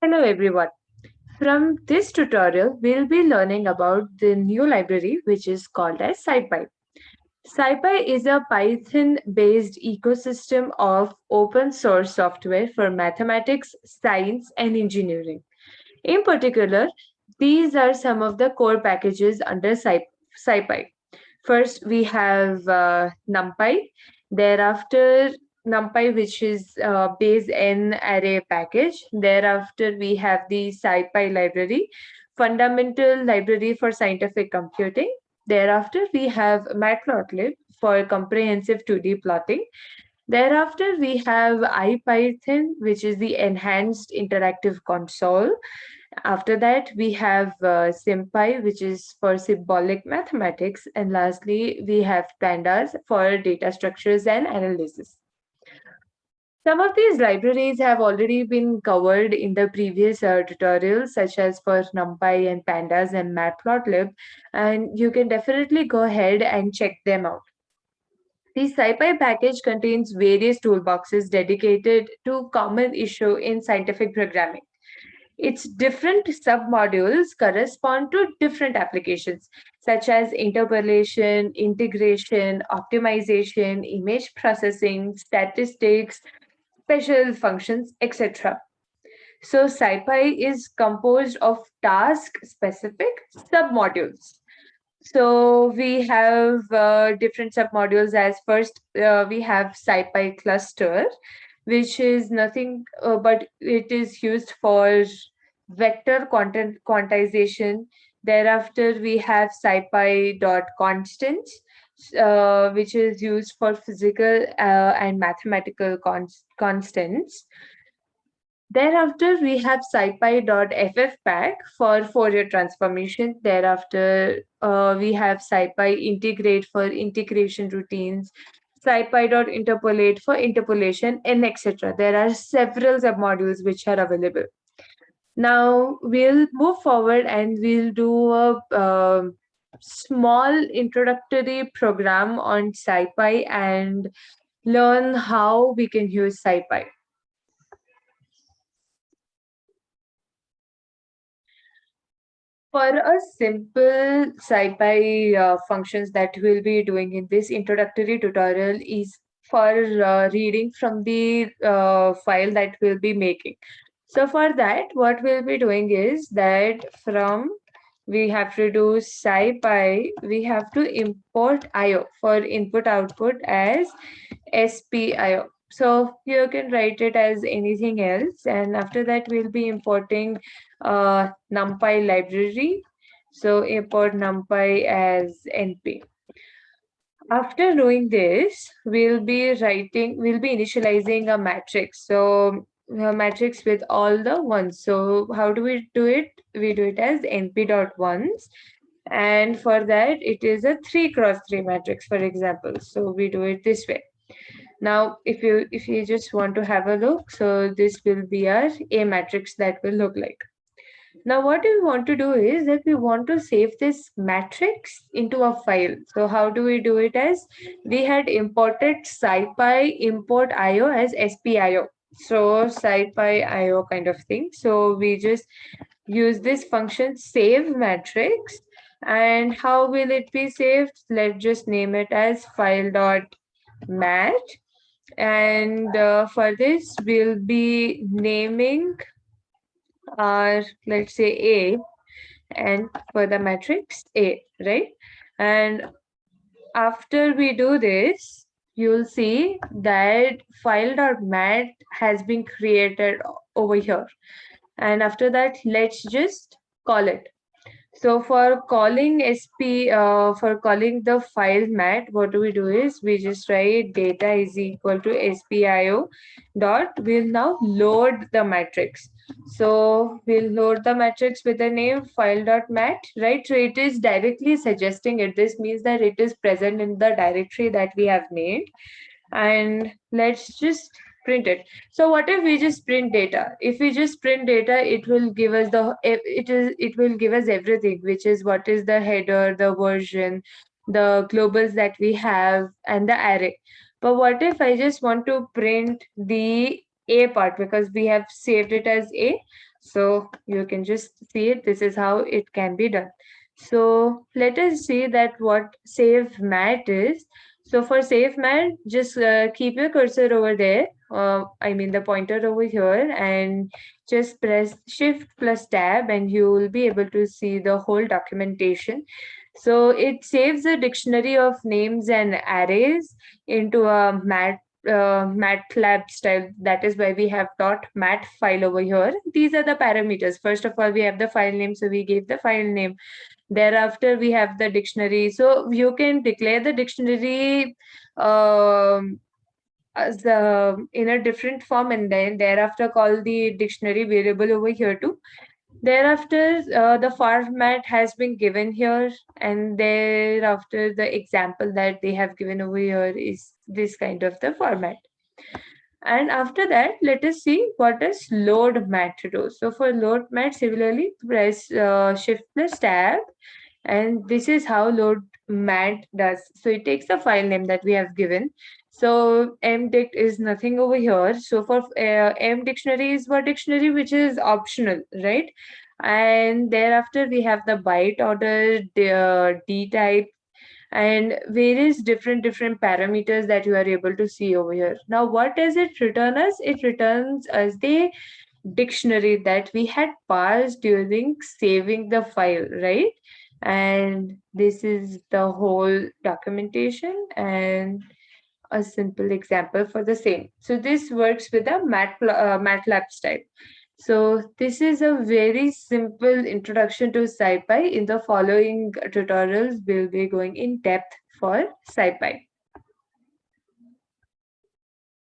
Hello everyone. From this tutorial, we'll be learning about the new library which is called as SciPy. SciPy is a Python-based ecosystem of open source software for mathematics, science, and engineering. In particular, these are some of the core packages under SciPy. First, we have NumPy. Thereafter, NumPy, which is base n array package. Thereafter, we have the SciPy library, fundamental library for scientific computing. Thereafter, we have Matplotlib for comprehensive 2D plotting. Thereafter, we have IPython, which is the enhanced interactive console. After that, we have SymPy, which is for symbolic mathematics. And lastly, we have Pandas for data structures and analysis. Some of these libraries have already been covered in the previous tutorials, such as for NumPy and Pandas and Matplotlib, and you can definitely go ahead and check them out. The SciPy package contains various toolboxes dedicated to common issue in scientific programming. Its different submodules correspond to different applications, such as interpolation, integration, optimization, image processing, statistics, special functions, etc. So, SciPy is composed of task-specific submodules. So we have different submodules. As first, we have SciPy cluster, which is nothing but it is used for vector content quantization. Thereafter, we have SciPy.constants, which is used for physical and mathematical constants. Thereafter, we have SciPy.ffpack for Fourier transformation. Thereafter, we have SciPy integrate for integration routines, SciPy.interpolate for interpolation, and etc. There are several submodules which are available. Now, we'll move forward and we'll do a small introductory program on SciPy and learn how we can use SciPy. For a simple SciPy functions that we'll be doing in this introductory tutorial is for reading from the file that we'll be making. So for that, what we'll be doing is that from we have to do SciPy, we have to import IO for input output as SPIO. So you can write it as anything else, and after that we'll be importing NumPy library. So import NumPy as NP. After doing this, we'll be initializing a matrix. So a matrix with all the ones. So how do we do it? We do it as np.ones. And for that, it is a 3 cross 3 matrix, for example. So we do it this way. Now, if you just want to have a look, so this will be our A matrix that will look like. Now, what we want to do is that we want to save this matrix into a file. So how do we do it as we had imported SciPy import IO as SPIO. So SciPy IO kind of thing. So we just use this function save matrix. And how will it be saved? Let's just name it as file.mat. And for this, we'll be naming our, let's say, A, and for the matrix A, right? And after we do this, you'll see that file.mat has been created over here. And after that, let's just call it. So for calling for calling the file mat, what do we do is we just write data is equal to SPIO dot. We'll now load the matrix. So we'll load the matrix with the name file dot mat, right? So it is directly suggesting it. This means that it is present in the directory that we have made. And let's just print it. So what if we just print data? If we just print data, it will give us it will give us everything, which is what is the header, the version, the globals that we have, and the array. But what if I just want to print the A part because we have saved it as A? So you can just see it. This is how it can be done. So let us see that what save mat is. So for save mat, just keep your cursor over there. I mean the pointer over here, and just press Shift plus Tab, and you will be able to see the whole documentation. So it saves a dictionary of names and arrays into a MATLAB style. That is why we have .mat file over here. These are the parameters. First of all, we have the file name, so we gave the file name. Thereafter, we have the dictionary. So you can declare the dictionary as in a different form, and then thereafter call the dictionary variable over here too. Thereafter, the format has been given here, and thereafter, the example that they have given over here is this kind of the format. And after that, let us see what does load mat do. So for load mat, similarly, press Shift plus Tab, and this is how load mat does. So it takes the file name that we have given. So mdict is nothing over here. So for mdictionary is what dictionary which is optional, right? And thereafter we have the byte order, d type, and various different parameters that you are able to see over here. Now what does it return us? It returns us the dictionary that we had parsed during saving the file, right? And this is the whole documentation and a simple example for the same. So this works with a MATLAB style. So this is a very simple introduction to SciPy. In the following tutorials, we'll be going in depth for SciPy.